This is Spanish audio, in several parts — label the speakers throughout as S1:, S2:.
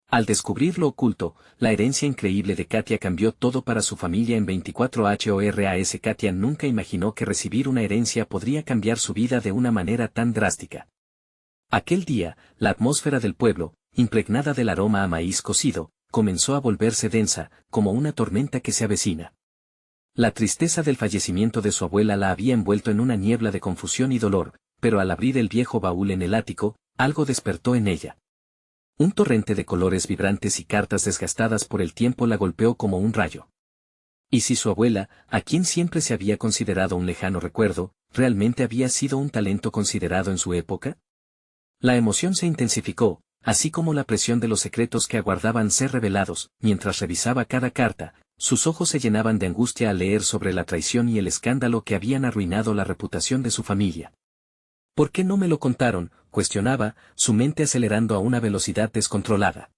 S1: Al descubrir lo oculto, la herencia increíble de Katia cambió todo para su familia en 24 horas. Katia nunca imaginó que recibir una herencia podría cambiar su vida de una manera tan drástica. Aquel día, la atmósfera del pueblo, impregnada del aroma a maíz cocido, comenzó a volverse densa, como una tormenta que se avecina. La tristeza del fallecimiento de su abuela la había envuelto en una niebla de confusión y dolor, pero al abrir el viejo baúl en el ático, algo despertó en ella. Un torrente de colores vibrantes y cartas desgastadas por el tiempo la golpeó como un rayo. ¿Y si su abuela, a quien siempre se había considerado un lejano recuerdo, realmente había sido un talento considerado en su época? La emoción se intensificó, así como la presión de los secretos que aguardaban ser revelados. Mientras revisaba cada carta, sus ojos se llenaban de angustia al leer sobre la traición y el escándalo que habían arruinado la reputación de su familia. ¿Por qué no me lo contaron?, cuestionaba, su mente acelerando a una velocidad descontrolada.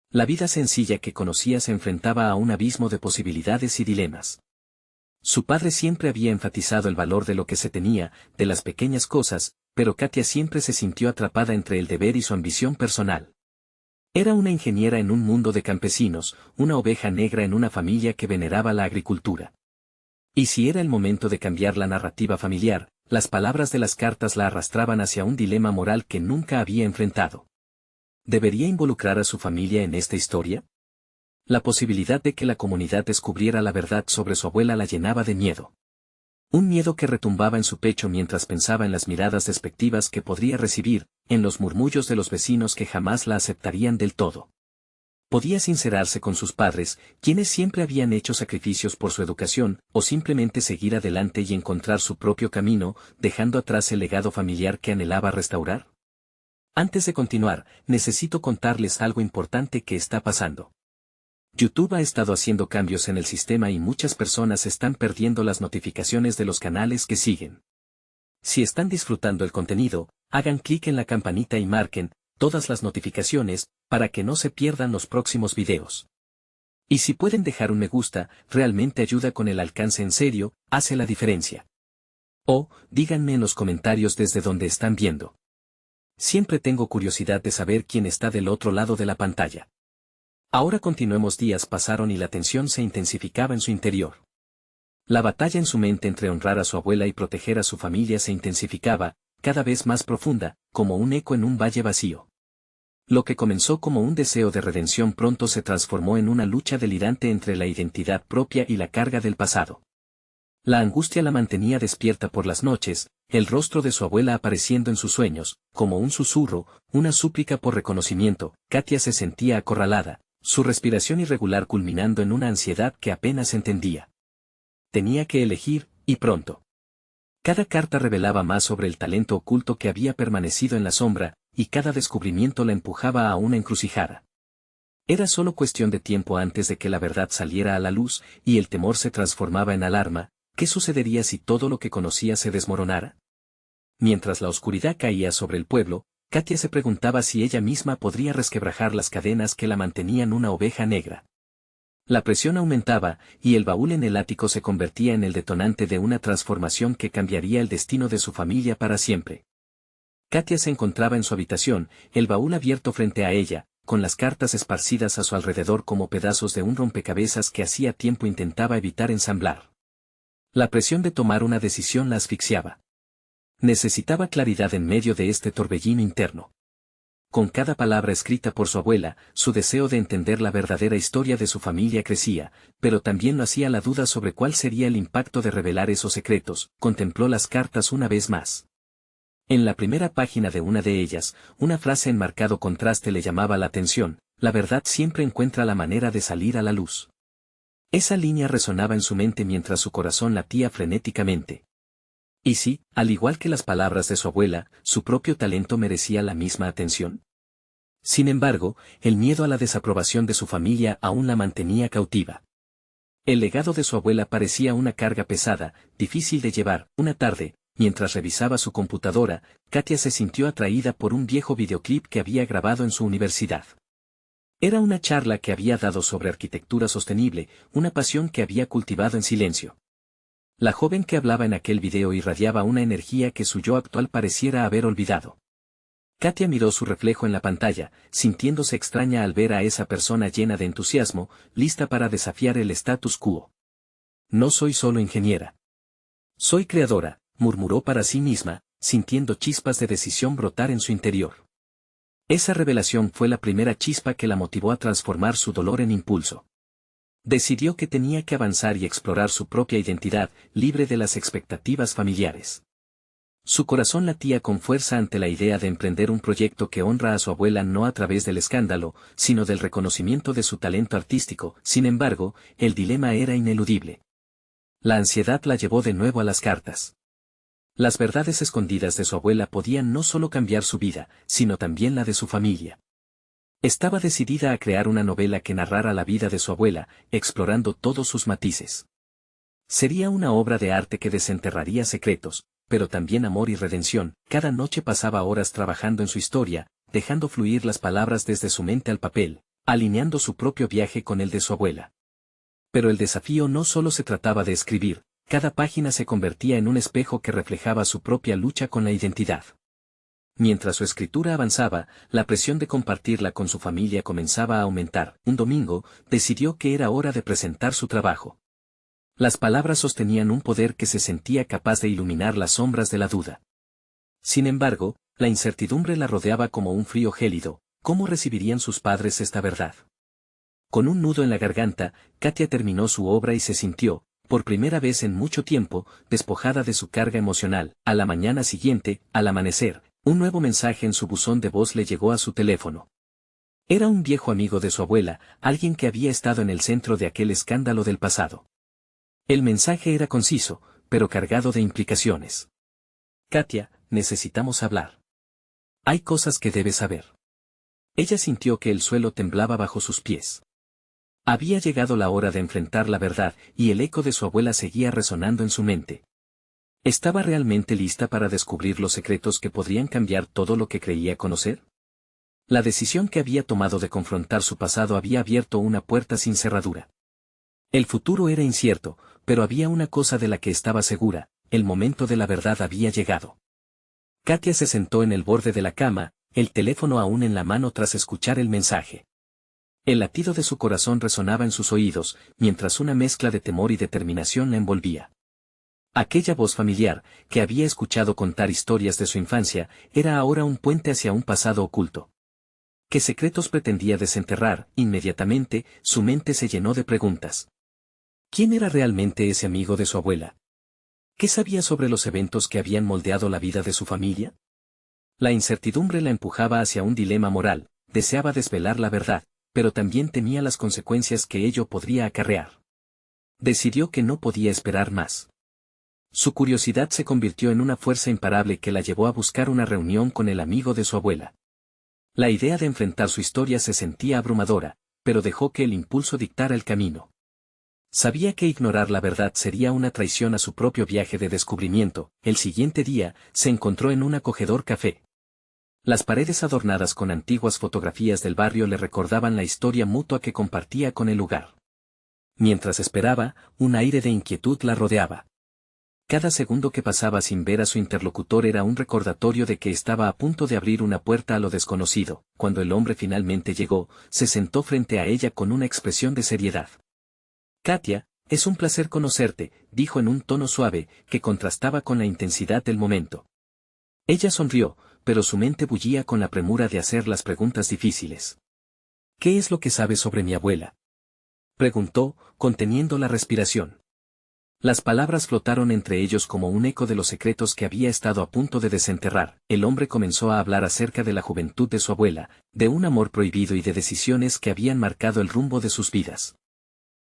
S1: La vida sencilla que conocía se enfrentaba a un abismo de posibilidades y dilemas. Su padre siempre había enfatizado el valor de lo que se tenía, de las pequeñas cosas, pero Katia siempre se sintió atrapada entre el deber y su ambición personal. Era una ingeniera en un mundo de campesinos, una oveja negra en una familia que veneraba la agricultura. Y si era el momento de cambiar la narrativa familiar, las palabras de las cartas la arrastraban hacia un dilema moral que nunca había enfrentado. ¿Debería involucrar a su familia en esta historia? La posibilidad de que la comunidad descubriera la verdad sobre su abuela la llenaba de miedo. Un miedo que retumbaba en su pecho mientras pensaba en las miradas despectivas que podría recibir, en los murmullos de los vecinos que jamás la aceptarían del todo. Podía sincerarse con sus padres, quienes siempre habían hecho sacrificios por su educación, o simplemente seguir adelante y encontrar su propio camino, dejando atrás el legado familiar que anhelaba restaurar. Antes de continuar, necesito contarles algo importante que está pasando. YouTube ha estado haciendo cambios en el sistema y muchas personas están perdiendo las notificaciones de los canales que siguen. Si están disfrutando el contenido, hagan clic en la campanita y marquen todas las notificaciones, para que no se pierdan los próximos videos. Y si pueden dejar un me gusta, realmente ayuda con el alcance, en serio, hace la diferencia. O, díganme en los comentarios desde donde están viendo. Siempre tengo curiosidad de saber quién está del otro lado de la pantalla. Ahora continuemos. Días pasaron y la tensión se intensificaba en su interior. La batalla en su mente entre honrar a su abuela y proteger a su familia se intensificaba, cada vez más profunda, como un eco en un valle vacío. Lo que comenzó como un deseo de redención pronto se transformó en una lucha delirante entre la identidad propia y la carga del pasado. La angustia la mantenía despierta por las noches, el rostro de su abuela apareciendo en sus sueños, como un susurro, una súplica por reconocimiento. Katia se sentía acorralada, su respiración irregular culminando en una ansiedad que apenas entendía. Tenía que elegir, y pronto. Cada carta revelaba más sobre el talento oculto que había permanecido en la sombra, y cada descubrimiento la empujaba a una encrucijada. Era solo cuestión de tiempo antes de que la verdad saliera a la luz, y el temor se transformaba en alarma. ¿Qué sucedería si todo lo que conocía se desmoronara? Mientras la oscuridad caía sobre el pueblo, Katia se preguntaba si ella misma podría resquebrajar las cadenas que la mantenían una oveja negra. La presión aumentaba, y el baúl en el ático se convertía en el detonante de una transformación que cambiaría el destino de su familia para siempre. Katia se encontraba en su habitación, el baúl abierto frente a ella, con las cartas esparcidas a su alrededor como pedazos de un rompecabezas que hacía tiempo intentaba evitar ensamblar. La presión de tomar una decisión la asfixiaba. Necesitaba claridad en medio de este torbellino interno. Con cada palabra escrita por su abuela, su deseo de entender la verdadera historia de su familia crecía, pero también lo hacía la duda sobre cuál sería el impacto de revelar esos secretos. Contempló las cartas una vez más. En la primera página de una de ellas, una frase en marcado contraste le llamaba la atención: la verdad siempre encuentra la manera de salir a la luz. Esa línea resonaba en su mente mientras su corazón latía frenéticamente. ¿Y si, al igual que las palabras de su abuela, su propio talento merecía la misma atención? Sin embargo, el miedo a la desaprobación de su familia aún la mantenía cautiva. El legado de su abuela parecía una carga pesada, difícil de llevar. Una tarde, mientras revisaba su computadora, Katia se sintió atraída por un viejo videoclip que había grabado en su universidad. Era una charla que había dado sobre arquitectura sostenible, una pasión que había cultivado en silencio. La joven que hablaba en aquel video irradiaba una energía que su yo actual pareciera haber olvidado. Katia miró su reflejo en la pantalla, sintiéndose extraña al ver a esa persona llena de entusiasmo, lista para desafiar el status quo. No soy solo ingeniera. Soy creadora, murmuró para sí misma, sintiendo chispas de decisión brotar en su interior. Esa revelación fue la primera chispa que la motivó a transformar su dolor en impulso. Decidió que tenía que avanzar y explorar su propia identidad, libre de las expectativas familiares. Su corazón latía con fuerza ante la idea de emprender un proyecto que honra a su abuela no a través del escándalo, sino del reconocimiento de su talento artístico. Sin embargo, el dilema era ineludible. La ansiedad la llevó de nuevo a las cartas. Las verdades escondidas de su abuela podían no solo cambiar su vida, sino también la de su familia. Estaba decidida a crear una novela que narrara la vida de su abuela, explorando todos sus matices. Sería una obra de arte que desenterraría secretos, pero también amor y redención. Cada noche pasaba horas trabajando en su historia, dejando fluir las palabras desde su mente al papel, alineando su propio viaje con el de su abuela. Pero el desafío no solo se trataba de escribir, cada página se convertía en un espejo que reflejaba su propia lucha con la identidad. Mientras su escritura avanzaba, la presión de compartirla con su familia comenzaba a aumentar. Un domingo, decidió que era hora de presentar su trabajo. Las palabras sostenían un poder que se sentía capaz de iluminar las sombras de la duda. Sin embargo, la incertidumbre la rodeaba como un frío gélido. ¿Cómo recibirían sus padres esta verdad? Con un nudo en la garganta, Katia terminó su obra y se sintió, por primera vez en mucho tiempo, despojada de su carga emocional. A la mañana siguiente, al amanecer, un nuevo mensaje en su buzón de voz le llegó a su teléfono. Era un viejo amigo de su abuela, alguien que había estado en el centro de aquel escándalo del pasado. El mensaje era conciso, pero cargado de implicaciones. Katia, necesitamos hablar. Hay cosas que debes saber. Ella sintió que el suelo temblaba bajo sus pies. Había llegado la hora de enfrentar la verdad, y el eco de su abuela seguía resonando en su mente. ¿Estaba realmente lista para descubrir los secretos que podrían cambiar todo lo que creía conocer? La decisión que había tomado de confrontar su pasado había abierto una puerta sin cerradura. El futuro era incierto, pero había una cosa de la que estaba segura: el momento de la verdad había llegado. Katia se sentó en el borde de la cama, el teléfono aún en la mano tras escuchar el mensaje. El latido de su corazón resonaba en sus oídos, mientras una mezcla de temor y determinación la envolvía. Aquella voz familiar, que había escuchado contar historias de su infancia, era ahora un puente hacia un pasado oculto. ¿Qué secretos pretendía desenterrar? Inmediatamente, su mente se llenó de preguntas. ¿Quién era realmente ese amigo de su abuela? ¿Qué sabía sobre los eventos que habían moldeado la vida de su familia? La incertidumbre la empujaba hacia un dilema moral: deseaba desvelar la verdad, pero también temía las consecuencias que ello podría acarrear. Decidió que no podía esperar más. Su curiosidad se convirtió en una fuerza imparable que la llevó a buscar una reunión con el amigo de su abuela. La idea de enfrentar su historia se sentía abrumadora, pero dejó que el impulso dictara el camino. Sabía que ignorar la verdad sería una traición a su propio viaje de descubrimiento. El siguiente día, se encontró en un acogedor café. Las paredes adornadas con antiguas fotografías del barrio le recordaban la historia mutua que compartía con el lugar. Mientras esperaba, un aire de inquietud la rodeaba. Cada segundo que pasaba sin ver a su interlocutor era un recordatorio de que estaba a punto de abrir una puerta a lo desconocido. Cuando el hombre finalmente llegó, se sentó frente a ella con una expresión de seriedad. Katia, es un placer conocerte, dijo en un tono suave, que contrastaba con la intensidad del momento. Ella sonrió, pero su mente bullía con la premura de hacer las preguntas difíciles. ¿Qué es lo que sabes sobre mi abuela?, preguntó, conteniendo la respiración. Las palabras flotaron entre ellos como un eco de los secretos que había estado a punto de desenterrar. El hombre comenzó a hablar acerca de la juventud de su abuela, de un amor prohibido y de decisiones que habían marcado el rumbo de sus vidas.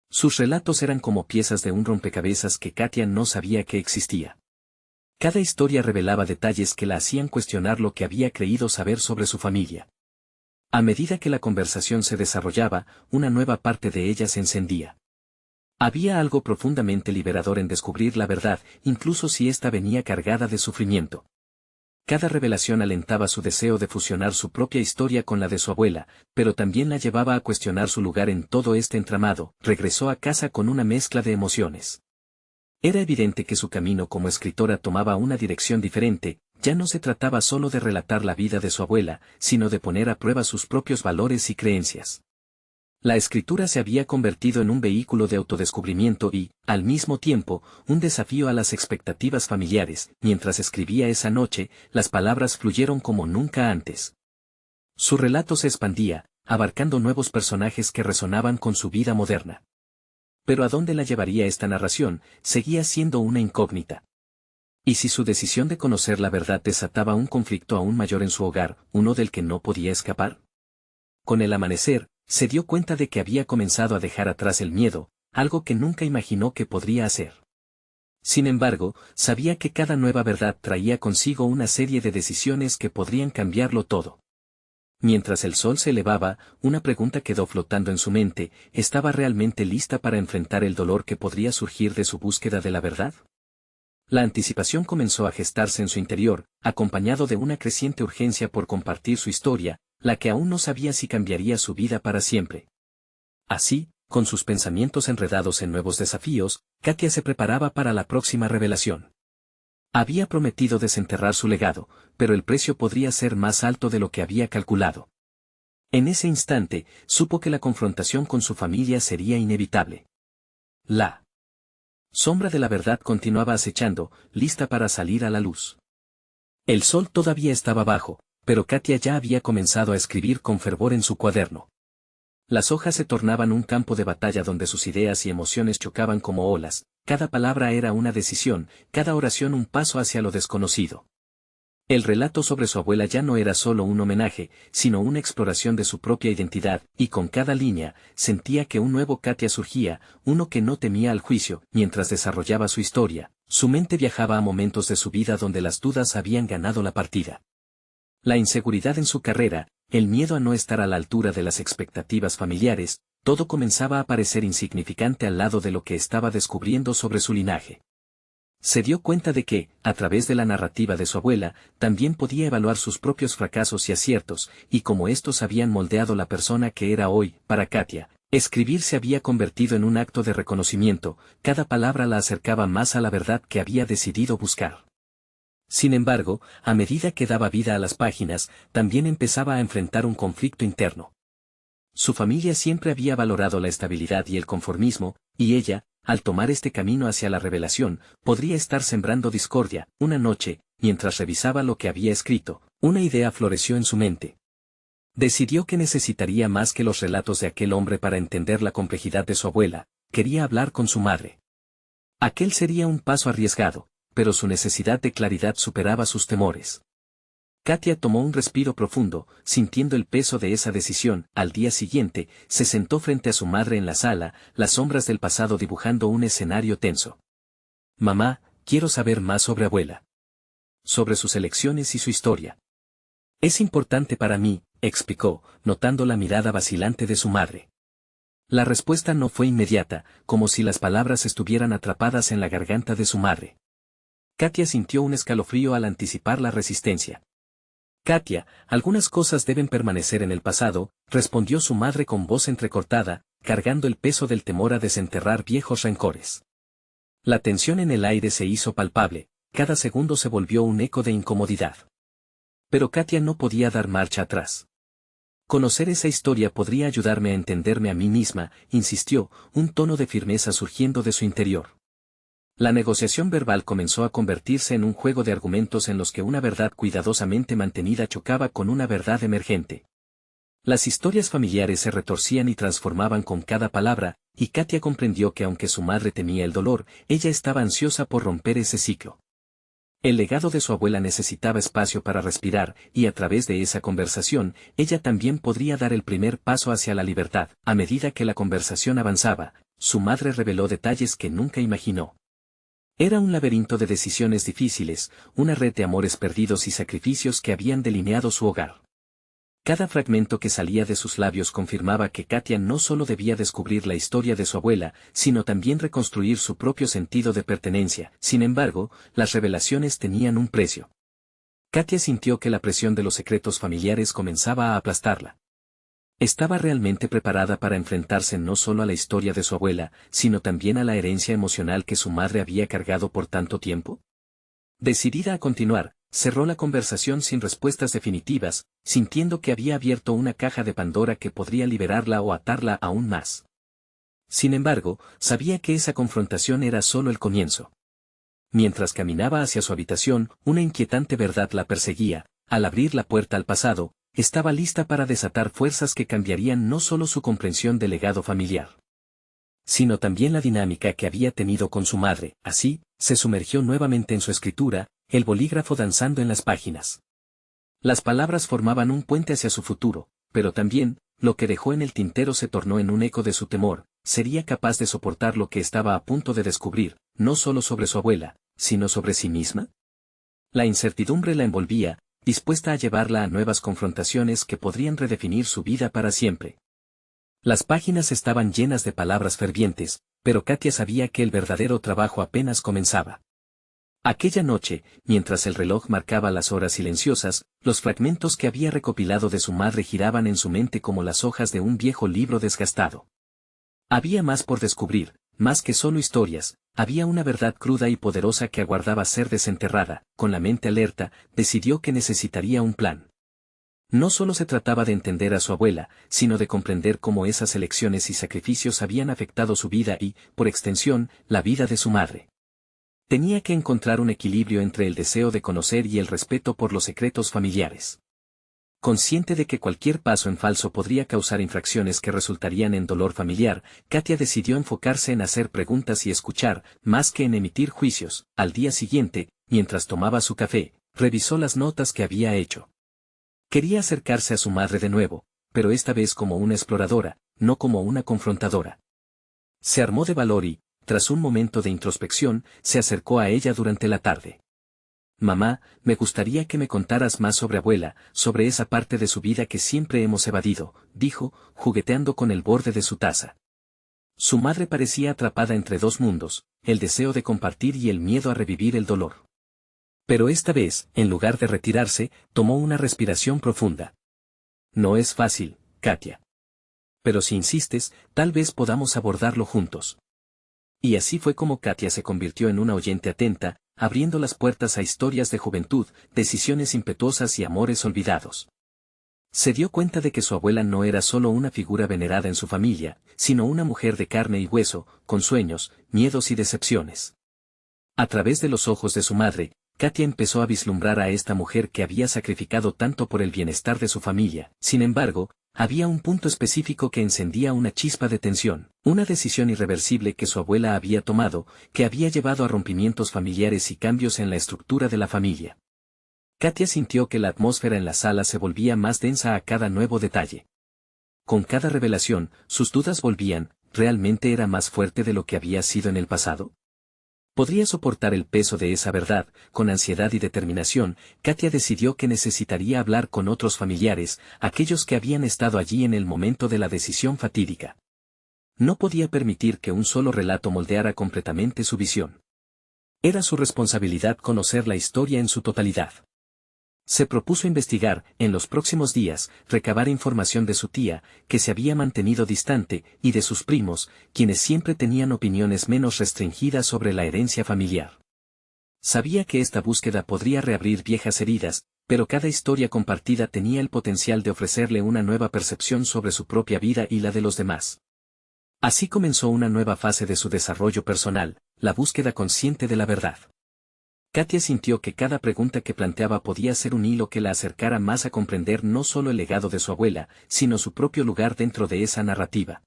S1: Sus relatos eran como piezas de un rompecabezas que Katia no sabía que existía. Cada historia revelaba detalles que la hacían cuestionar lo que había creído saber sobre su familia. A medida que la conversación se desarrollaba, una nueva parte de ella se encendía. Había algo profundamente liberador en descubrir la verdad, incluso si ésta venía cargada de sufrimiento. Cada revelación alentaba su deseo de fusionar su propia historia con la de su abuela, pero también la llevaba a cuestionar su lugar en todo este entramado. Regresó a casa con una mezcla de emociones. Era evidente que su camino como escritora tomaba una dirección diferente, ya no se trataba solo de relatar la vida de su abuela, sino de poner a prueba sus propios valores y creencias. La escritura se había convertido en un vehículo de autodescubrimiento y, al mismo tiempo, un desafío a las expectativas familiares. Mientras escribía esa noche, las palabras fluyeron como nunca antes. Su relato se expandía, abarcando nuevos personajes que resonaban con su vida moderna. Pero ¿a dónde la llevaría esta narración? Seguía siendo una incógnita. ¿Y si su decisión de conocer la verdad desataba un conflicto aún mayor en su hogar, uno del que no podía escapar? Con el amanecer, se dio cuenta de que había comenzado a dejar atrás el miedo, algo que nunca imaginó que podría hacer. Sin embargo, sabía que cada nueva verdad traía consigo una serie de decisiones que podrían cambiarlo todo. Mientras el sol se elevaba, una pregunta quedó flotando en su mente: ¿estaba realmente lista para enfrentar el dolor que podría surgir de su búsqueda de la verdad? La anticipación comenzó a gestarse en su interior, acompañado de una creciente urgencia por compartir su historia, la que aún no sabía si cambiaría su vida para siempre. Así, con sus pensamientos enredados en nuevos desafíos, Katia se preparaba para la próxima revelación. Había prometido desenterrar su legado, pero el precio podría ser más alto de lo que había calculado. En ese instante, supo que la confrontación con su familia sería inevitable. La sombra de la verdad continuaba acechando, lista para salir a la luz. El sol todavía estaba bajo, pero Katia ya había comenzado a escribir con fervor en su cuaderno. Las hojas se tornaban un campo de batalla donde sus ideas y emociones chocaban como olas, cada palabra era una decisión, cada oración un paso hacia lo desconocido. El relato sobre su abuela ya no era solo un homenaje, sino una exploración de su propia identidad, y con cada línea, sentía que un nuevo Katia surgía, uno que no temía al juicio. Mientras desarrollaba su historia, su mente viajaba a momentos de su vida donde las dudas habían ganado la partida. La inseguridad en su carrera, el miedo a no estar a la altura de las expectativas familiares, todo comenzaba a parecer insignificante al lado de lo que estaba descubriendo sobre su linaje. Se dio cuenta de que, a través de la narrativa de su abuela, también podía evaluar sus propios fracasos y aciertos, y cómo estos habían moldeado la persona que era hoy. Para Katia, escribir se había convertido en un acto de reconocimiento, cada palabra la acercaba más a la verdad que había decidido buscar. Sin embargo, a medida que daba vida a las páginas, también empezaba a enfrentar un conflicto interno. Su familia siempre había valorado la estabilidad y el conformismo, y ella, al tomar este camino hacia la revelación, podría estar sembrando discordia. Una noche, mientras revisaba lo que había escrito, una idea floreció en su mente. Decidió que necesitaría más que los relatos de aquel hombre para entender la complejidad de su abuela. Quería hablar con su madre. Aquel sería un paso arriesgado, pero su necesidad de claridad superaba sus temores. Katia tomó un respiro profundo, sintiendo el peso de esa decisión. Al día siguiente, se sentó frente a su madre en la sala, las sombras del pasado dibujando un escenario tenso. Mamá, quiero saber más sobre abuela. Sobre sus elecciones y su historia. Es importante para mí, explicó, notando la mirada vacilante de su madre. La respuesta no fue inmediata, como si las palabras estuvieran atrapadas en la garganta de su madre. Katia sintió un escalofrío al anticipar la resistencia. Katia, algunas cosas deben permanecer en el pasado, respondió su madre con voz entrecortada, cargando el peso del temor a desenterrar viejos rencores. La tensión en el aire se hizo palpable, cada segundo se volvió un eco de incomodidad. Pero Katia no podía dar marcha atrás. Conocer esa historia podría ayudarme a entenderme a mí misma, insistió, un tono de firmeza surgiendo de su interior. La negociación verbal comenzó a convertirse en un juego de argumentos en los que una verdad cuidadosamente mantenida chocaba con una verdad emergente. Las historias familiares se retorcían y transformaban con cada palabra, y Katia comprendió que aunque su madre temía el dolor, ella estaba ansiosa por romper ese ciclo. El legado de su abuela necesitaba espacio para respirar, y a través de esa conversación, ella también podría dar el primer paso hacia la libertad. A medida que la conversación avanzaba, su madre reveló detalles que nunca imaginó. Era un laberinto de decisiones difíciles, una red de amores perdidos y sacrificios que habían delineado su hogar. Cada fragmento que salía de sus labios confirmaba que Katia no solo debía descubrir la historia de su abuela, sino también reconstruir su propio sentido de pertenencia. Sin embargo, las revelaciones tenían un precio. Katia sintió que la presión de los secretos familiares comenzaba a aplastarla. ¿Estaba realmente preparada para enfrentarse no solo a la historia de su abuela, sino también a la herencia emocional que su madre había cargado por tanto tiempo? Decidida a continuar, Cerró la conversación sin respuestas definitivas, sintiendo que había abierto una caja de Pandora que podría liberarla o atarla aún más. Sin embargo, sabía que esa confrontación era solo el comienzo. Mientras caminaba hacia su habitación, una inquietante verdad la perseguía. Al abrir la puerta al pasado, estaba lista para desatar fuerzas que cambiarían no solo su comprensión del legado familiar, sino también la dinámica que había tenido con su madre. Así, se sumergió nuevamente en su escritura, el bolígrafo danzando en las páginas. Las palabras formaban un puente hacia su futuro, pero también, lo que dejó en el tintero se tornó en un eco de su temor. ¿Sería capaz de soportar lo que estaba a punto de descubrir, no solo sobre su abuela, sino sobre sí misma? La incertidumbre la envolvía, dispuesta a llevarla a nuevas confrontaciones que podrían redefinir su vida para siempre. Las páginas estaban llenas de palabras fervientes, pero Katia sabía que el verdadero trabajo apenas comenzaba. Aquella noche, mientras el reloj marcaba las horas silenciosas, los fragmentos que había recopilado de su madre giraban en su mente como las hojas de un viejo libro desgastado. Había más por descubrir, más que solo historias, había una verdad cruda y poderosa que aguardaba ser desenterrada. Con la mente alerta, decidió que necesitaría un plan. No solo se trataba de entender a su abuela, sino de comprender cómo esas elecciones y sacrificios habían afectado su vida y, por extensión, la vida de su madre. Tenía que encontrar un equilibrio entre el deseo de conocer y el respeto por los secretos familiares. Consciente de que cualquier paso en falso podría causar infracciones que resultarían en dolor familiar, Katia decidió enfocarse en hacer preguntas y escuchar, más que en emitir juicios. Al día siguiente, mientras tomaba su café, revisó las notas que había hecho. Quería acercarse a su madre de nuevo, pero esta vez como una exploradora, no como una confrontadora. Se armó de valor y, tras un momento de introspección, se acercó a ella durante la tarde. «Mamá, me gustaría que me contaras más sobre abuela, sobre esa parte de su vida que siempre hemos evadido», dijo, jugueteando con el borde de su taza. Su madre parecía atrapada entre dos mundos, el deseo de compartir y el miedo a revivir el dolor. Pero esta vez, en lugar de retirarse, tomó una respiración profunda. «No es fácil, Katia. Pero si insistes, tal vez podamos abordarlo juntos». Y así fue como Katia se convirtió en una oyente atenta, abriendo las puertas a historias de juventud, decisiones impetuosas y amores olvidados. Se dio cuenta de que su abuela no era solo una figura venerada en su familia, sino una mujer de carne y hueso, con sueños, miedos y decepciones. A través de los ojos de su madre, Katia empezó a vislumbrar a esta mujer que había sacrificado tanto por el bienestar de su familia. Sin embargo, había un punto específico que encendía una chispa de tensión, una decisión irreversible que su abuela había tomado, que había llevado a rompimientos familiares y cambios en la estructura de la familia. Katia sintió que la atmósfera en la sala se volvía más densa a cada nuevo detalle. Con cada revelación, sus dudas volvían. ¿Realmente era más fuerte de lo que había sido en el pasado? ¿Podría soportar el peso de esa verdad? Con ansiedad y determinación, Katia decidió que necesitaría hablar con otros familiares, aquellos que habían estado allí en el momento de la decisión fatídica. No podía permitir que un solo relato moldeara completamente su visión. Era su responsabilidad conocer la historia en su totalidad. Se propuso investigar, en los próximos días, recabar información de su tía, que se había mantenido distante, y de sus primos, quienes siempre tenían opiniones menos restringidas sobre la herencia familiar. Sabía que esta búsqueda podría reabrir viejas heridas, pero cada historia compartida tenía el potencial de ofrecerle una nueva percepción sobre su propia vida y la de los demás. Así comenzó una nueva fase de su desarrollo personal, la búsqueda consciente de la verdad. Katia sintió que cada pregunta que planteaba podía ser un hilo que la acercara más a comprender no solo el legado de su abuela, sino su propio lugar dentro de esa narrativa.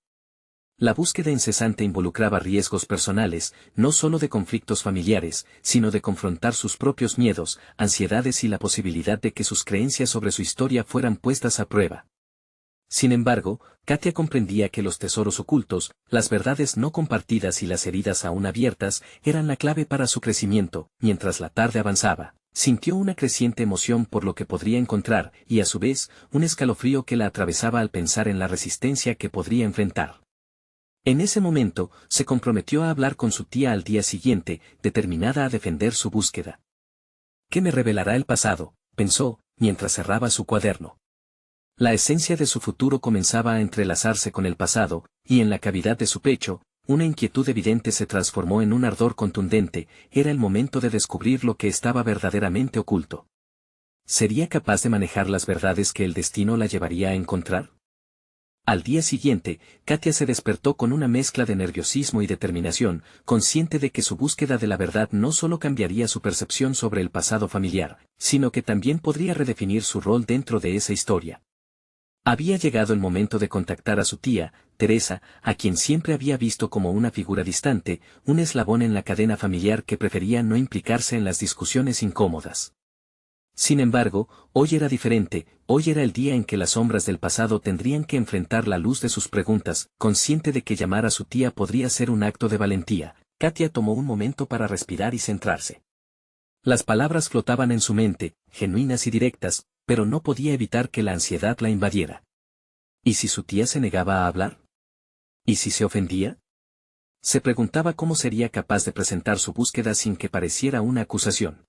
S1: La búsqueda incesante involucraba riesgos personales, no solo de conflictos familiares, sino de confrontar sus propios miedos, ansiedades y la posibilidad de que sus creencias sobre su historia fueran puestas a prueba. Sin embargo, Katia comprendía que los tesoros ocultos, las verdades no compartidas y las heridas aún abiertas, eran la clave para su crecimiento. Mientras la tarde avanzaba, sintió una creciente emoción por lo que podría encontrar, y a su vez, un escalofrío que la atravesaba al pensar en la resistencia que podría enfrentar. En ese momento, se comprometió a hablar con su tía al día siguiente, determinada a defender su búsqueda. ¿Qué me revelará el pasado?, pensó, mientras cerraba su cuaderno. La esencia de su futuro comenzaba a entrelazarse con el pasado, y en la cavidad de su pecho, una inquietud evidente se transformó en un ardor contundente. Era el momento de descubrir lo que estaba verdaderamente oculto. ¿Sería capaz de manejar las verdades que el destino la llevaría a encontrar? Al día siguiente, Katia se despertó con una mezcla de nerviosismo y determinación, consciente de que su búsqueda de la verdad no solo cambiaría su percepción sobre el pasado familiar, sino que también podría redefinir su rol dentro de esa historia. Había llegado el momento de contactar a su tía, Teresa, a quien siempre había visto como una figura distante, un eslabón en la cadena familiar que prefería no implicarse en las discusiones incómodas. Sin embargo, hoy era diferente, hoy era el día en que las sombras del pasado tendrían que enfrentar la luz de sus preguntas. Consciente de que llamar a su tía podría ser un acto de valentía, Katia tomó un momento para respirar y centrarse. Las palabras flotaban en su mente, genuinas y directas, pero no podía evitar que la ansiedad la invadiera. ¿Y si su tía se negaba a hablar? ¿Y si se ofendía? Se preguntaba cómo sería capaz de presentar su búsqueda sin que pareciera una acusación.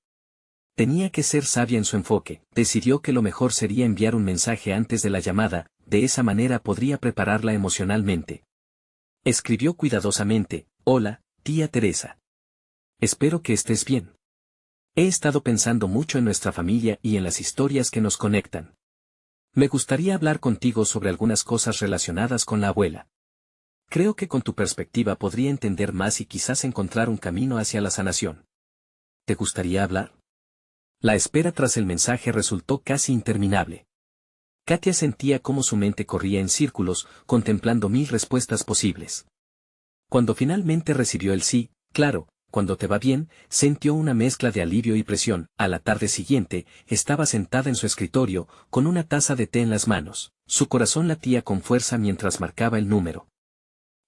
S1: Tenía que ser sabia en su enfoque, decidió que lo mejor sería enviar un mensaje antes de la llamada, de esa manera podría prepararla emocionalmente. Escribió cuidadosamente: «Hola, tía Teresa. Espero que estés bien. He estado pensando mucho en nuestra familia y en las historias que nos conectan. Me gustaría hablar contigo sobre algunas cosas relacionadas con la abuela. Creo que con tu perspectiva podría entender más y quizás encontrar un camino hacia la sanación. ¿Te gustaría hablar?». La espera tras el mensaje resultó casi interminable. Katia sentía cómo su mente corría en círculos, contemplando 1000 respuestas posibles. Cuando finalmente recibió el sí, claro, cuando te va bien, sintió una mezcla de alivio y presión. A la tarde siguiente, estaba sentada en su escritorio, con una taza de té en las manos. Su corazón latía con fuerza mientras marcaba el número.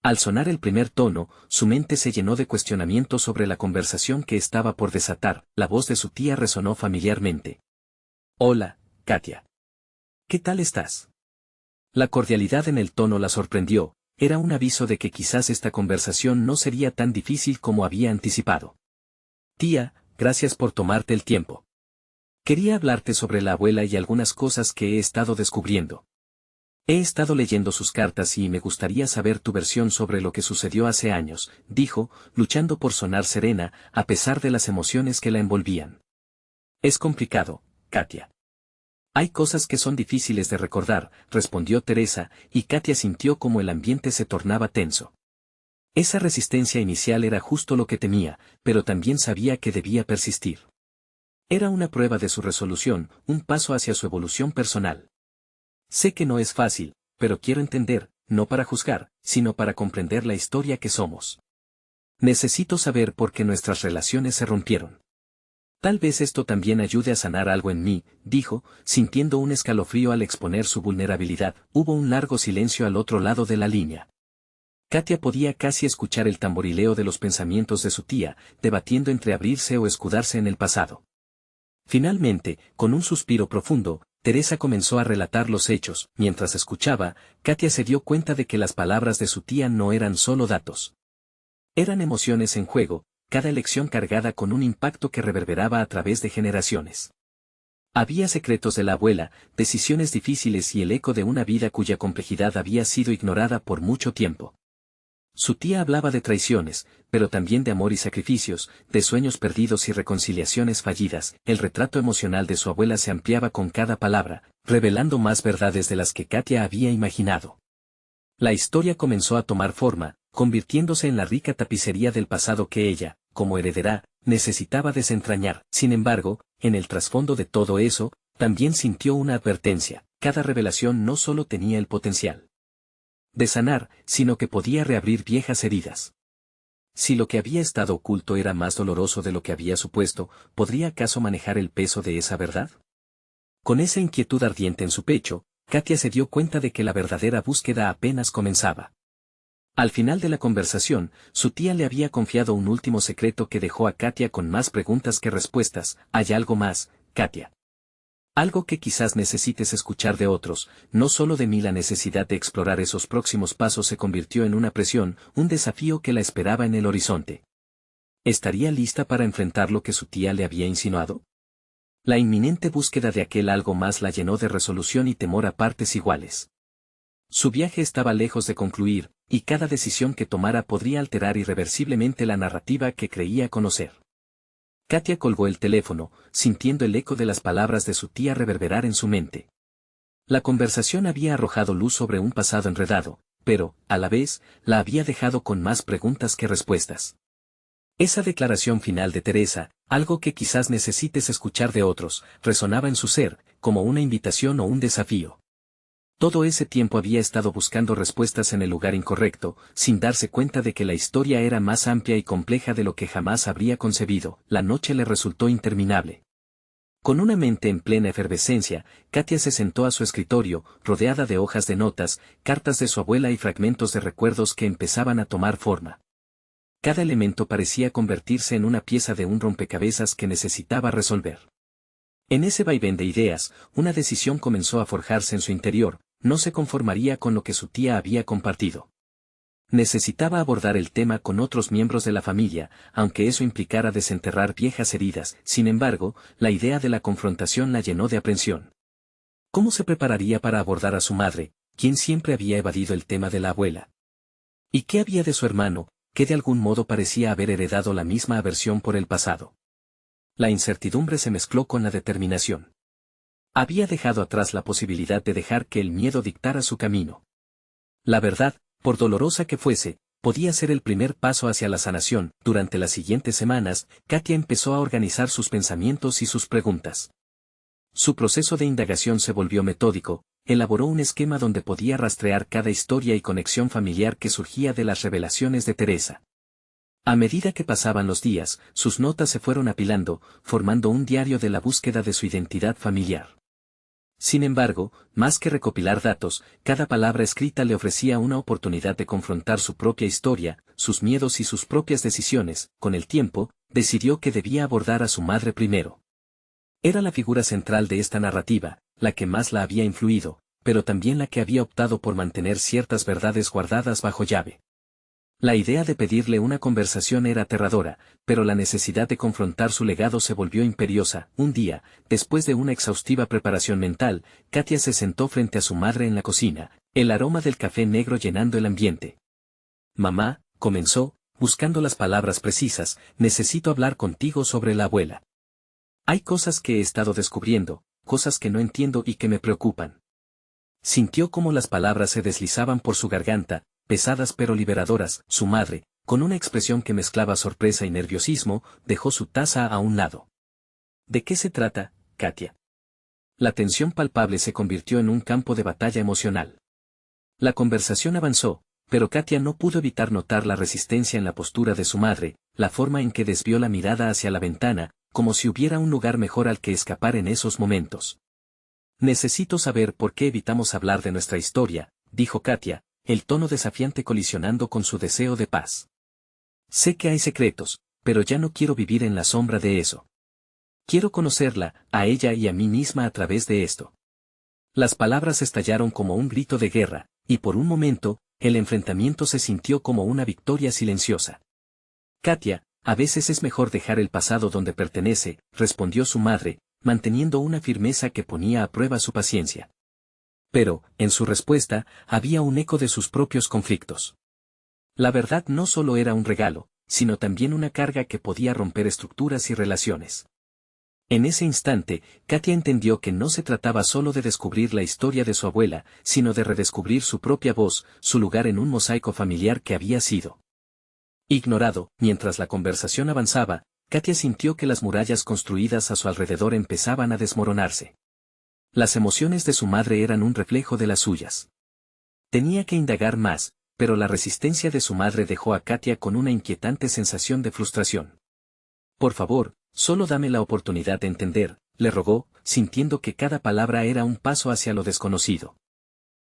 S1: Al sonar el primer tono, su mente se llenó de cuestionamientos sobre la conversación que estaba por desatar. La voz de su tía resonó familiarmente. «Hola, Katia. ¿Qué tal estás?». La cordialidad en el tono la sorprendió, era un aviso de que quizás esta conversación no sería tan difícil como había anticipado. «Tía, gracias por tomarte el tiempo. Quería hablarte sobre la abuela y algunas cosas que he estado descubriendo. He estado leyendo sus cartas y me gustaría saber tu versión sobre lo que sucedió hace años», dijo, luchando por sonar serena, a pesar de las emociones que la envolvían. «Es complicado, Katia. Hay cosas que son difíciles de recordar», respondió Teresa, y Katia sintió como el ambiente se tornaba tenso. Esa resistencia inicial era justo lo que temía, pero también sabía que debía persistir. Era una prueba de su resolución, un paso hacia su evolución personal. «Sé que no es fácil, pero quiero entender, no para juzgar, sino para comprender la historia que somos. Necesito saber por qué nuestras relaciones se rompieron. Tal vez esto también ayude a sanar algo en mí», dijo, sintiendo un escalofrío al exponer su vulnerabilidad. Hubo un largo silencio al otro lado de la línea. Katia podía casi escuchar el tamborileo de los pensamientos de su tía, debatiendo entre abrirse o escudarse en el pasado. Finalmente, con un suspiro profundo, Teresa comenzó a relatar los hechos. Mientras escuchaba, Katia se dio cuenta de que las palabras de su tía no eran solo datos. Eran emociones en juego, cada elección cargada con un impacto que reverberaba a través de generaciones. Había secretos de la abuela, decisiones difíciles y el eco de una vida cuya complejidad había sido ignorada por mucho tiempo. Su tía hablaba de traiciones, pero también de amor y sacrificios, de sueños perdidos y reconciliaciones fallidas. El retrato emocional de su abuela se ampliaba con cada palabra, revelando más verdades de las que Katia había imaginado. La historia comenzó a tomar forma, convirtiéndose en la rica tapicería del pasado que ella, como heredera, necesitaba desentrañar. Sin embargo, en el trasfondo de todo eso, también sintió una advertencia: cada revelación no solo tenía el potencial de sanar, sino que podía reabrir viejas heridas. Si lo que había estado oculto era más doloroso de lo que había supuesto, ¿podría acaso manejar el peso de esa verdad? Con esa inquietud ardiente en su pecho, Katia se dio cuenta de que la verdadera búsqueda apenas comenzaba. Al final de la conversación, su tía le había confiado un último secreto que dejó a Katia con más preguntas que respuestas. «Hay algo más, Katia. Algo que quizás necesites escuchar de otros, no solo de mí». La necesidad de explorar esos próximos pasos se convirtió en una presión, un desafío que la esperaba en el horizonte. ¿Estaría lista para enfrentar lo que su tía le había insinuado? La inminente búsqueda de aquel algo más la llenó de resolución y temor a partes iguales. Su viaje estaba lejos de concluir, y cada decisión que tomara podría alterar irreversiblemente la narrativa que creía conocer. Katia colgó el teléfono, sintiendo el eco de las palabras de su tía reverberar en su mente. La conversación había arrojado luz sobre un pasado enredado, pero, a la vez, la había dejado con más preguntas que respuestas. Esa declaración final de Teresa, algo que quizás necesites escuchar de otros, resonaba en su ser, como una invitación o un desafío. Todo ese tiempo había estado buscando respuestas en el lugar incorrecto, sin darse cuenta de que la historia era más amplia y compleja de lo que jamás habría concebido. La noche le resultó interminable. Con una mente en plena efervescencia, Katia se sentó a su escritorio, rodeada de hojas de notas, cartas de su abuela y fragmentos de recuerdos que empezaban a tomar forma. Cada elemento parecía convertirse en una pieza de un rompecabezas que necesitaba resolver. En ese vaivén de ideas, una decisión comenzó a forjarse en su interior: no se conformaría con lo que su tía había compartido. Necesitaba abordar el tema con otros miembros de la familia, aunque eso implicara desenterrar viejas heridas. Sin embargo, la idea de la confrontación la llenó de aprensión. ¿Cómo se prepararía para abordar a su madre, quien siempre había evadido el tema de la abuela? ¿Y qué había de su hermano, que de algún modo parecía haber heredado la misma aversión por el pasado? La incertidumbre se mezcló con la determinación. Había dejado atrás la posibilidad de dejar que el miedo dictara su camino. La verdad, por dolorosa que fuese, podía ser el primer paso hacia la sanación. Durante las siguientes semanas, Katia empezó a organizar sus pensamientos y sus preguntas. Su proceso de indagación se volvió metódico, elaboró un esquema donde podía rastrear cada historia y conexión familiar que surgía de las revelaciones de Teresa. A medida que pasaban los días, sus notas se fueron apilando, formando un diario de la búsqueda de su identidad familiar. Sin embargo, más que recopilar datos, cada palabra escrita le ofrecía una oportunidad de confrontar su propia historia, sus miedos y sus propias decisiones. Con el tiempo, decidió que debía abordar a su madre primero. Era la figura central de esta narrativa, la que más la había influido, pero también la que había optado por mantener ciertas verdades guardadas bajo llave. La idea de pedirle una conversación era aterradora, pero la necesidad de confrontar su legado se volvió imperiosa. Un día, después de una exhaustiva preparación mental, Katia se sentó frente a su madre en la cocina, el aroma del café negro llenando el ambiente. «Mamá», comenzó, buscando las palabras precisas, «necesito hablar contigo sobre la abuela. Hay cosas que he estado descubriendo, cosas que no entiendo y que me preocupan». Sintió cómo las palabras se deslizaban por su garganta, pesadas pero liberadoras. Su madre, con una expresión que mezclaba sorpresa y nerviosismo, dejó su taza a un lado. «¿De qué se trata, Katia?». La tensión palpable se convirtió en un campo de batalla emocional. La conversación avanzó, pero Katia no pudo evitar notar la resistencia en la postura de su madre, la forma en que desvió la mirada hacia la ventana, como si hubiera un lugar mejor al que escapar en esos momentos. «Necesito saber por qué evitamos hablar de nuestra historia», dijo Katia, el tono desafiante colisionando con su deseo de paz. «Sé que hay secretos, pero ya no quiero vivir en la sombra de eso. Quiero conocerla, a ella y a mí misma a través de esto». Las palabras estallaron como un grito de guerra, y por un momento, el enfrentamiento se sintió como una victoria silenciosa. «Katia, a veces es mejor dejar el pasado donde pertenece», respondió su madre, manteniendo una firmeza que ponía a prueba su paciencia. Pero, en su respuesta, había un eco de sus propios conflictos. La verdad no solo era un regalo, sino también una carga que podía romper estructuras y relaciones. En ese instante, Katia entendió que no se trataba solo de descubrir la historia de su abuela, sino de redescubrir su propia voz, su lugar en un mosaico familiar que había sido ignorado. Mientras la conversación avanzaba, Katia sintió que las murallas construidas a su alrededor empezaban a desmoronarse. Las emociones de su madre eran un reflejo de las suyas. Tenía que indagar más, pero la resistencia de su madre dejó a Katia con una inquietante sensación de frustración. «Por favor, solo dame la oportunidad de entender», le rogó, sintiendo que cada palabra era un paso hacia lo desconocido.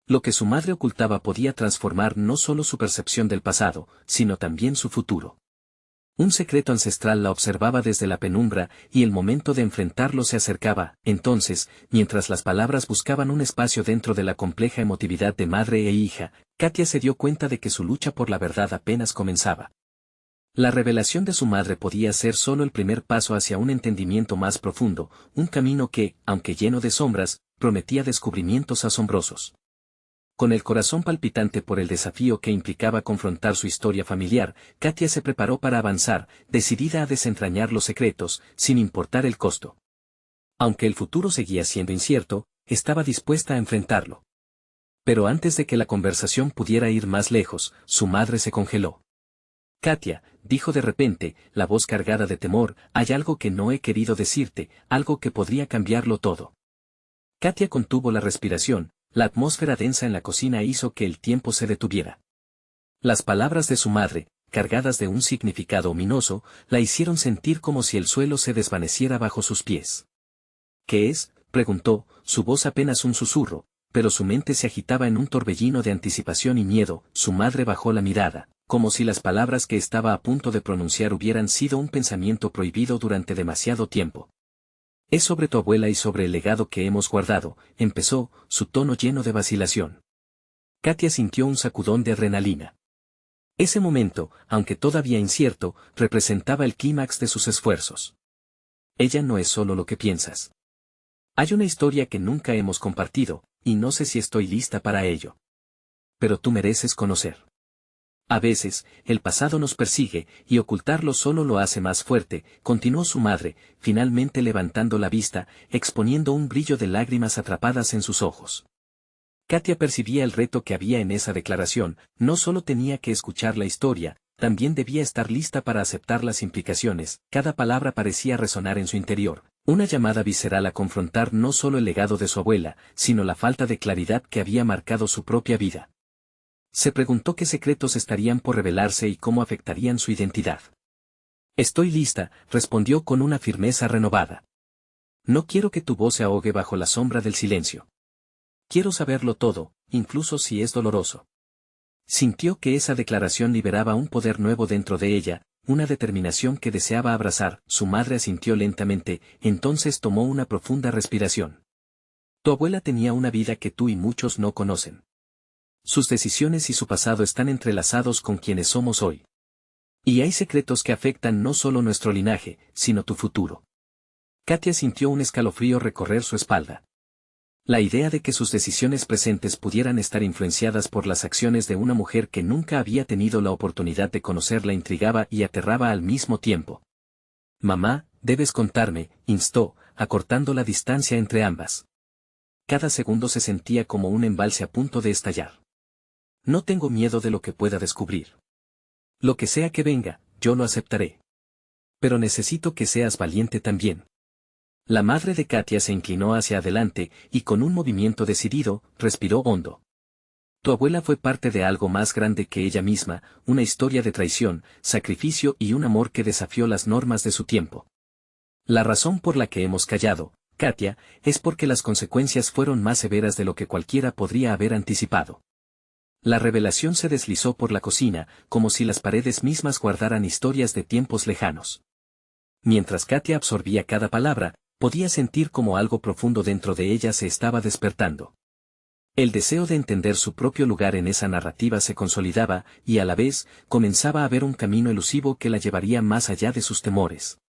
S1: Lo que su madre ocultaba podía transformar no solo su percepción del pasado, sino también su futuro. Un secreto ancestral la observaba desde la penumbra, y el momento de enfrentarlo se acercaba. Entonces, mientras las palabras buscaban un espacio dentro de la compleja emotividad de madre e hija, Katia se dio cuenta de que su lucha por la verdad apenas comenzaba. La revelación de su madre podía ser solo el primer paso hacia un entendimiento más profundo, un camino que, aunque lleno de sombras, prometía descubrimientos asombrosos. Con el corazón palpitante por el desafío que implicaba confrontar su historia familiar, Katia se preparó para avanzar, decidida a desentrañar los secretos, sin importar el costo. Aunque el futuro seguía siendo incierto, estaba dispuesta a enfrentarlo. Pero antes de que la conversación pudiera ir más lejos, su madre se congeló. Katia, dijo de repente, la voz cargada de temor, hay algo que no he querido decirte, algo que podría cambiarlo todo. Katia contuvo la respiración, la atmósfera densa en la cocina hizo que el tiempo se detuviera. Las palabras de su madre, cargadas de un significado ominoso, la hicieron sentir como si el suelo se desvaneciera bajo sus pies. ¿Qué es?, preguntó, su voz apenas un susurro, pero su mente se agitaba en un torbellino de anticipación y miedo. Su madre bajó la mirada, como si las palabras que estaba a punto de pronunciar hubieran sido un pensamiento prohibido durante demasiado tiempo. Es sobre tu abuela y sobre el legado que hemos guardado, empezó, su tono lleno de vacilación. Katia sintió un sacudón de adrenalina. Ese momento, aunque todavía incierto, representaba el clímax de sus esfuerzos. Ella no es solo lo que piensas. Hay una historia que nunca hemos compartido, y no sé si estoy lista para ello. Pero tú mereces conocer. A veces, el pasado nos persigue, y ocultarlo solo lo hace más fuerte, continuó su madre, finalmente levantando la vista, exponiendo un brillo de lágrimas atrapadas en sus ojos. Katia percibía el reto que había en esa declaración, no solo tenía que escuchar la historia, también debía estar lista para aceptar las implicaciones. Cada palabra parecía resonar en su interior, una llamada visceral a confrontar no solo el legado de su abuela, sino la falta de claridad que había marcado su propia vida. Se preguntó qué secretos estarían por revelarse y cómo afectarían su identidad. Estoy lista, respondió con una firmeza renovada. No quiero que tu voz se ahogue bajo la sombra del silencio. Quiero saberlo todo, incluso si es doloroso. Sintió que esa declaración liberaba un poder nuevo dentro de ella, una determinación que deseaba abrazar. Su madre asintió lentamente, entonces tomó una profunda respiración. Tu abuela tenía una vida que tú y muchos no conocen. Sus decisiones y su pasado están entrelazados con quienes somos hoy. Y hay secretos que afectan no solo nuestro linaje, sino tu futuro. Katia sintió un escalofrío recorrer su espalda. La idea de que sus decisiones presentes pudieran estar influenciadas por las acciones de una mujer que nunca había tenido la oportunidad de conocer la intrigaba y aterraba al mismo tiempo. Mamá, debes contarme, instó, acortando la distancia entre ambas. Cada segundo se sentía como un embalse a punto de estallar. No tengo miedo de lo que pueda descubrir. Lo que sea que venga, yo lo aceptaré. Pero necesito que seas valiente también. La madre de Katia se inclinó hacia adelante, y con un movimiento decidido, respiró hondo. Tu abuela fue parte de algo más grande que ella misma, una historia de traición, sacrificio y un amor que desafió las normas de su tiempo. La razón por la que hemos callado, Katia, es porque las consecuencias fueron más severas de lo que cualquiera podría haber anticipado. La revelación se deslizó por la cocina, como si las paredes mismas guardaran historias de tiempos lejanos. Mientras Katia absorbía cada palabra, podía sentir como algo profundo dentro de ella se estaba despertando. El deseo de entender su propio lugar en esa narrativa se consolidaba, y a la vez, comenzaba a ver un camino elusivo que la llevaría más allá de sus temores.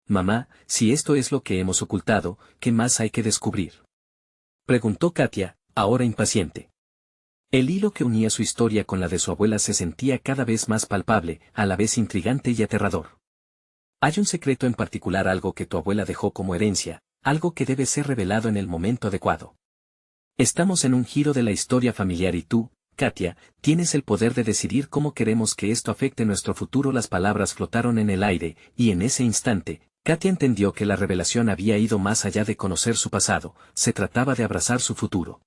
S1: Mamá, si esto es lo que hemos ocultado, ¿qué más hay que descubrir?, preguntó Katia, ahora impaciente. El hilo que unía su historia con la de su abuela se sentía cada vez más palpable, a la vez intrigante y aterrador. Hay un secreto en particular, algo que tu abuela dejó como herencia, algo que debe ser revelado en el momento adecuado. Estamos en un giro de la historia familiar y tú, Katia, tienes el poder de decidir cómo queremos que esto afecte nuestro futuro. Las palabras flotaron en el aire, y en ese instante, Katia entendió que la revelación había ido más allá de conocer su pasado, se trataba de abrazar su futuro.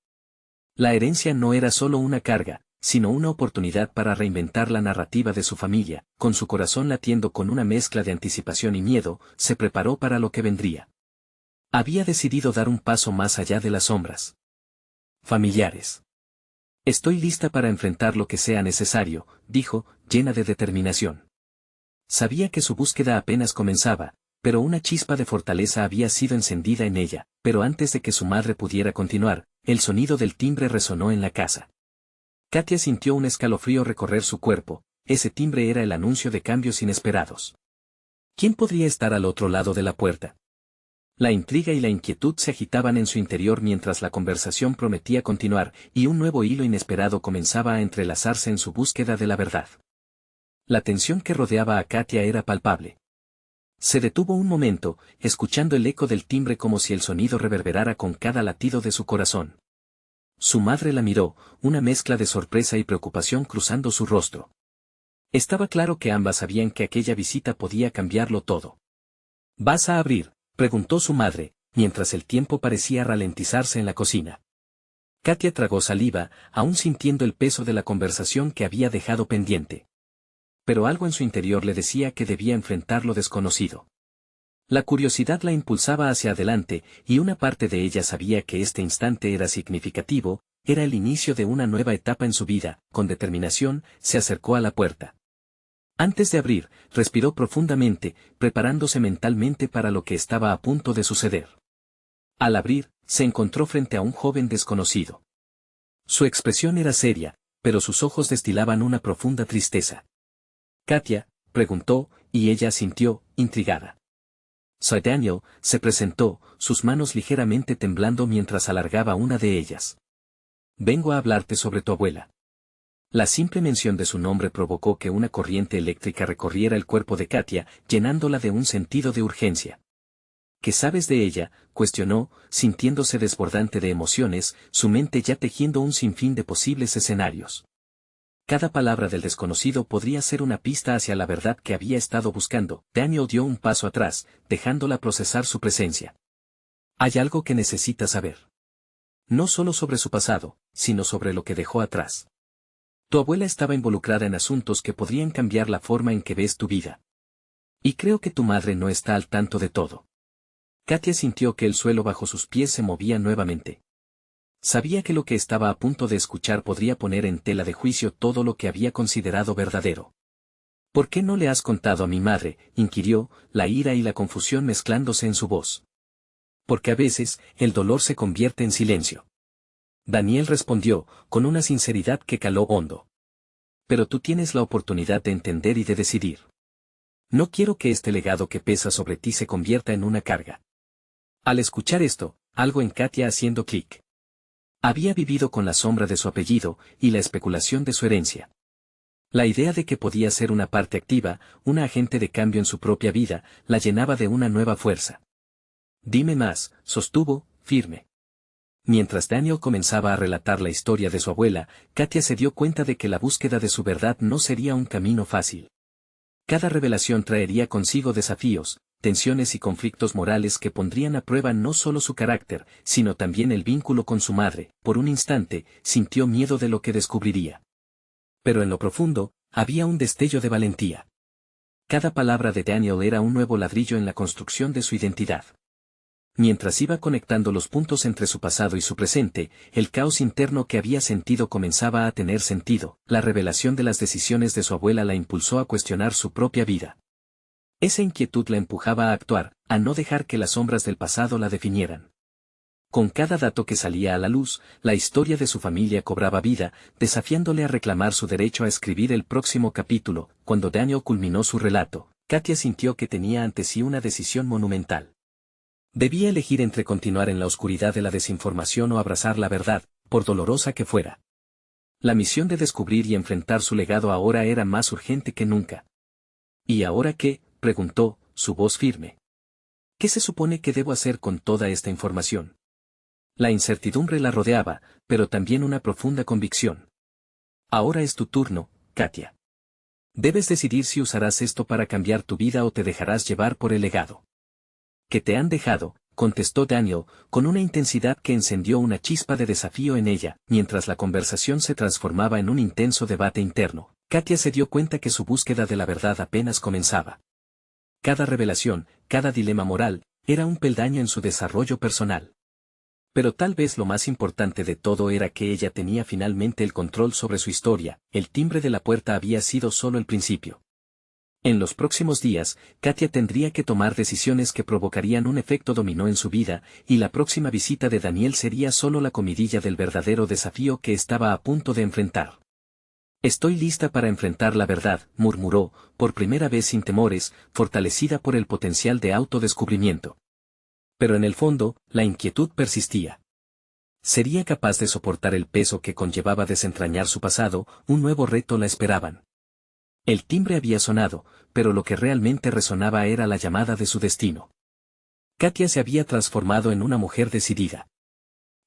S1: La herencia no era solo una carga, sino una oportunidad para reinventar la narrativa de su familia. Con su corazón latiendo con una mezcla de anticipación y miedo, se preparó para lo que vendría. Había decidido dar un paso más allá de las sombras familiares. Estoy lista para enfrentar lo que sea necesario, dijo, llena de determinación. Sabía que su búsqueda apenas comenzaba, pero una chispa de fortaleza había sido encendida en ella. Pero antes de que su madre pudiera continuar, el sonido del timbre resonó en la casa. Katia sintió un escalofrío recorrer su cuerpo. Ese timbre era el anuncio de cambios inesperados. ¿Quién podría estar al otro lado de la puerta? La intriga y la inquietud se agitaban en su interior mientras la conversación prometía continuar, y un nuevo hilo inesperado comenzaba a entrelazarse en su búsqueda de la verdad. La tensión que rodeaba a Katia era palpable. Se detuvo un momento, escuchando el eco del timbre como si el sonido reverberara con cada latido de su corazón. Su madre la miró, una mezcla de sorpresa y preocupación cruzando su rostro. Estaba claro que ambas sabían que aquella visita podía cambiarlo todo. ¿Vas a abrir?, preguntó su madre, mientras el tiempo parecía ralentizarse en la cocina. Katia tragó saliva, aún sintiendo el peso de la conversación que había dejado pendiente. Pero algo en su interior le decía que debía enfrentar lo desconocido. La curiosidad la impulsaba hacia adelante, y una parte de ella sabía que este instante era significativo, era el inicio de una nueva etapa en su vida. Con determinación, se acercó a la puerta. Antes de abrir, respiró profundamente, preparándose mentalmente para lo que estaba a punto de suceder. Al abrir, se encontró frente a un joven desconocido. Su expresión era seria, pero sus ojos destilaban una profunda tristeza. «Katia», preguntó, y ella asintió, intrigada. «Soy Daniel», se presentó, sus manos ligeramente temblando mientras alargaba una de ellas. «Vengo a hablarte sobre tu abuela». La simple mención de su nombre provocó que una corriente eléctrica recorriera el cuerpo de Katia, llenándola de un sentido de urgencia. ¿Qué sabes de ella?, cuestionó, sintiéndose desbordante de emociones, su mente ya tejiendo un sinfín de posibles escenarios. Cada palabra del desconocido podría ser una pista hacia la verdad que había estado buscando. Daniel dio un paso atrás, dejándola procesar su presencia. «Hay algo que necesitas saber. No solo sobre su pasado, sino sobre lo que dejó atrás. Tu abuela estaba involucrada en asuntos que podrían cambiar la forma en que ves tu vida. Y creo que tu madre no está al tanto de todo». Katia sintió que el suelo bajo sus pies se movía nuevamente. Sabía que lo que estaba a punto de escuchar podría poner en tela de juicio todo lo que había considerado verdadero. «¿Por qué no le has contado a mi madre?», inquirió, la ira y la confusión mezclándose en su voz. «Porque a veces, el dolor se convierte en silencio». Daniel respondió, con una sinceridad que caló hondo. «Pero tú tienes la oportunidad de entender y de decidir. No quiero que este legado que pesa sobre ti se convierta en una carga». Al escuchar esto, algo en Katia haciendo clic. Había vivido con la sombra de su apellido, y la especulación de su herencia. La idea de que podía ser una parte activa, una agente de cambio en su propia vida, la llenaba de una nueva fuerza. «Dime más», sostuvo, firme. Mientras Daniel comenzaba a relatar la historia de su abuela, Katia se dio cuenta de que la búsqueda de su verdad no sería un camino fácil. Cada revelación traería consigo desafíos, tensiones y conflictos morales que pondrían a prueba no solo su carácter, sino también el vínculo con su madre. Por un instante, sintió miedo de lo que descubriría. Pero en lo profundo, había un destello de valentía. Cada palabra de Daniel era un nuevo ladrillo en la construcción de su identidad. Mientras iba conectando los puntos entre su pasado y su presente, el caos interno que había sentido comenzaba a tener sentido. La revelación de las decisiones de su abuela la impulsó a cuestionar su propia vida. Esa inquietud la empujaba a actuar, a no dejar que las sombras del pasado la definieran. Con cada dato que salía a la luz, la historia de su familia cobraba vida, desafiándole a reclamar su derecho a escribir el próximo capítulo. Cuando Daniel culminó su relato, Katia sintió que tenía ante sí una decisión monumental. Debía elegir entre continuar en la oscuridad de la desinformación o abrazar la verdad, por dolorosa que fuera. La misión de descubrir y enfrentar su legado ahora era más urgente que nunca. «¿Y ahora qué?», preguntó, su voz firme. «¿Qué se supone que debo hacer con toda esta información?». La incertidumbre la rodeaba, pero también una profunda convicción. «Ahora es tu turno, Katia. Debes decidir si usarás esto para cambiar tu vida o te dejarás llevar por el legado que te han dejado», contestó Daniel, con una intensidad que encendió una chispa de desafío en ella. Mientras la conversación se transformaba en un intenso debate interno, Katia se dio cuenta que su búsqueda de la verdad apenas comenzaba. Cada revelación, cada dilema moral, era un peldaño en su desarrollo personal. Pero tal vez lo más importante de todo era que ella tenía finalmente el control sobre su historia. El timbre de la puerta había sido solo el principio. En los próximos días, Katia tendría que tomar decisiones que provocarían un efecto dominó en su vida, y la próxima visita de Daniel sería solo la comidilla del verdadero desafío que estaba a punto de enfrentar. «Estoy lista para enfrentar la verdad», murmuró, por primera vez sin temores, fortalecida por el potencial de autodescubrimiento. Pero en el fondo, la inquietud persistía. ¿Sería capaz de soportar el peso que conllevaba desentrañar su pasado? Un nuevo reto la esperaban. El timbre había sonado, pero lo que realmente resonaba era la llamada de su destino. Katia se había transformado en una mujer decidida.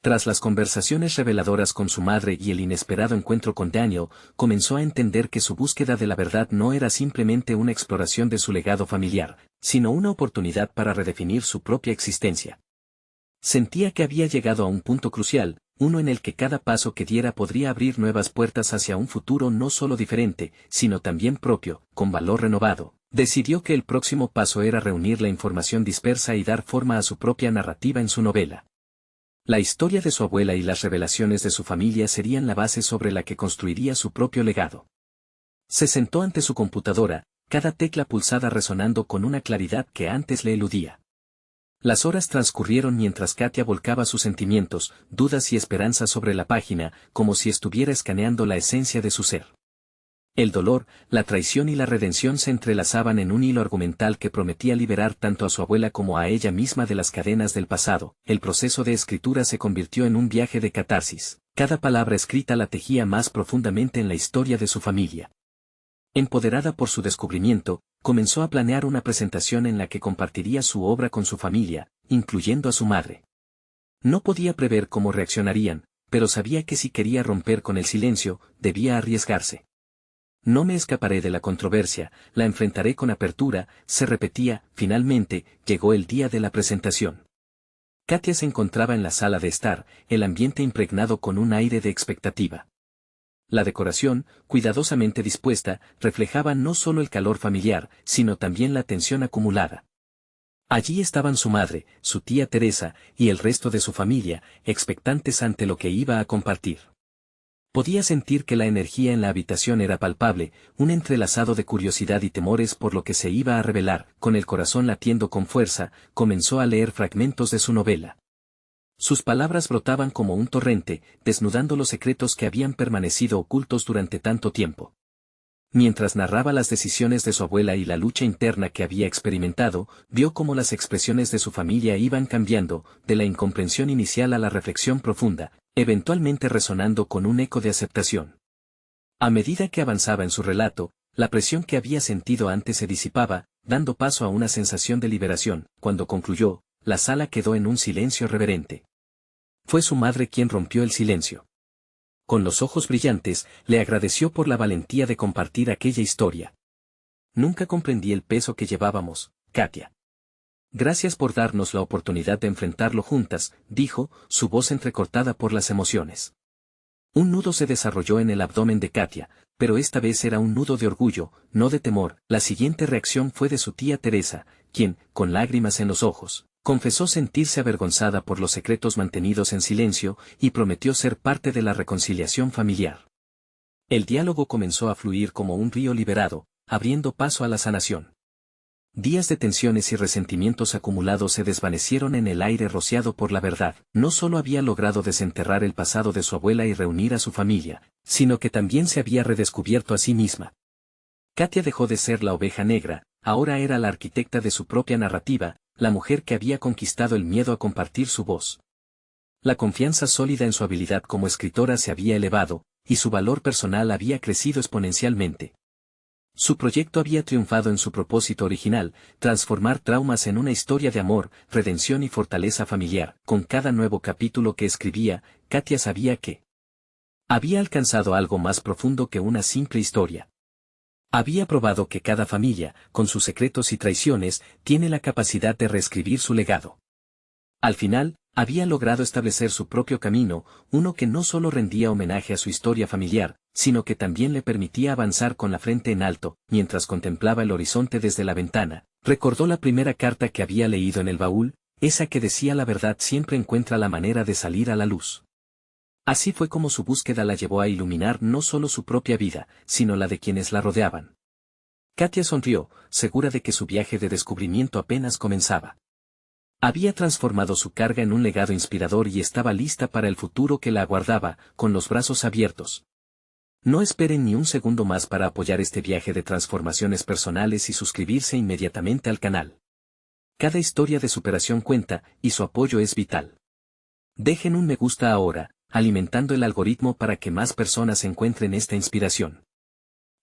S1: Tras las conversaciones reveladoras con su madre y el inesperado encuentro con Daniel, comenzó a entender que su búsqueda de la verdad no era simplemente una exploración de su legado familiar, sino una oportunidad para redefinir su propia existencia. Sentía que había llegado a un punto crucial, uno en el que cada paso que diera podría abrir nuevas puertas hacia un futuro no solo diferente, sino también propio, con valor renovado. Decidió que el próximo paso era reunir la información dispersa y dar forma a su propia narrativa en su novela. La historia de su abuela y las revelaciones de su familia serían la base sobre la que construiría su propio legado. Se sentó ante su computadora, cada tecla pulsada resonando con una claridad que antes le eludía. Las horas transcurrieron mientras Katia volcaba sus sentimientos, dudas y esperanzas sobre la página, como si estuviera escaneando la esencia de su ser. El dolor, la traición y la redención se entrelazaban en un hilo argumental que prometía liberar tanto a su abuela como a ella misma de las cadenas del pasado. El proceso de escritura se convirtió en un viaje de catarsis. Cada palabra escrita la tejía más profundamente en la historia de su familia. Empoderada por su descubrimiento, comenzó a planear una presentación en la que compartiría su obra con su familia, incluyendo a su madre. No podía prever cómo reaccionarían, pero sabía que si quería romper con el silencio, debía arriesgarse. No me escaparé de la controversia, la enfrentaré con apertura, se repetía. Finalmente, llegó el día de la presentación. Katia se encontraba en la sala de estar, el ambiente impregnado con un aire de expectativa. La decoración, cuidadosamente dispuesta, reflejaba no solo el calor familiar, sino también la tensión acumulada. Allí estaban su madre, su tía Teresa, y el resto de su familia, expectantes ante lo que iba a compartir. Podía sentir que la energía en la habitación era palpable, un entrelazado de curiosidad y temores por lo que se iba a revelar. Con el corazón latiendo con fuerza, comenzó a leer fragmentos de su novela. Sus palabras brotaban como un torrente, desnudando los secretos que habían permanecido ocultos durante tanto tiempo. Mientras narraba las decisiones de su abuela y la lucha interna que había experimentado, vio cómo las expresiones de su familia iban cambiando, de la incomprensión inicial a la reflexión profunda, eventualmente resonando con un eco de aceptación. A medida que avanzaba en su relato, la presión que había sentido antes se disipaba, dando paso a una sensación de liberación. Cuando concluyó, la sala quedó en un silencio reverente. Fue su madre quien rompió el silencio. Con los ojos brillantes, le agradeció por la valentía de compartir aquella historia. Nunca comprendí el peso que llevábamos, Katia. Gracias por darnos la oportunidad de enfrentarlo juntas, dijo, su voz entrecortada por las emociones. Un nudo se desarrolló en el abdomen de Katia, pero esta vez era un nudo de orgullo, no de temor. La siguiente reacción fue de su tía Teresa, quien, con lágrimas en los ojos, confesó sentirse avergonzada por los secretos mantenidos en silencio y prometió ser parte de la reconciliación familiar. El diálogo comenzó a fluir como un río liberado, abriendo paso a la sanación. Días de tensiones y resentimientos acumulados se desvanecieron en el aire rociado por la verdad. No solo había logrado desenterrar el pasado de su abuela y reunir a su familia, sino que también se había redescubierto a sí misma. Katia dejó de ser la oveja negra, ahora era la arquitecta de su propia narrativa, la mujer que había conquistado el miedo a compartir su voz. La confianza sólida en su habilidad como escritora se había elevado, y su valor personal había crecido exponencialmente. Su proyecto había triunfado en su propósito original, transformar traumas en una historia de amor, redención y fortaleza familiar. Con cada nuevo capítulo que escribía, Katia sabía que había alcanzado algo más profundo que una simple historia. Había probado que cada familia, con sus secretos y traiciones, tiene la capacidad de reescribir su legado. Al final, había logrado establecer su propio camino, uno que no solo rendía homenaje a su historia familiar, sino que también le permitía avanzar con la frente en alto. Mientras contemplaba el horizonte desde la ventana, recordó la primera carta que había leído en el baúl, esa que decía: la verdad siempre encuentra la manera de salir a la luz. Así fue como su búsqueda la llevó a iluminar no solo su propia vida, sino la de quienes la rodeaban. Katia sonrió, segura de que su viaje de descubrimiento apenas comenzaba. Había transformado su carga en un legado inspirador y estaba lista para el futuro que la aguardaba, con los brazos abiertos. No esperen ni un segundo más para apoyar este viaje de transformaciones personales y suscribirse inmediatamente al canal. Cada historia de superación cuenta, y su apoyo es vital. Dejen un me gusta ahora, alimentando el algoritmo para que más personas encuentren esta inspiración.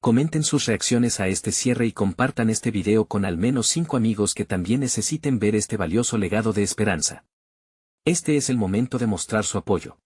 S1: Comenten sus reacciones a este cierre y compartan este video con al menos 5 amigos que también necesiten ver este valioso legado de esperanza. Este es el momento de mostrar su apoyo.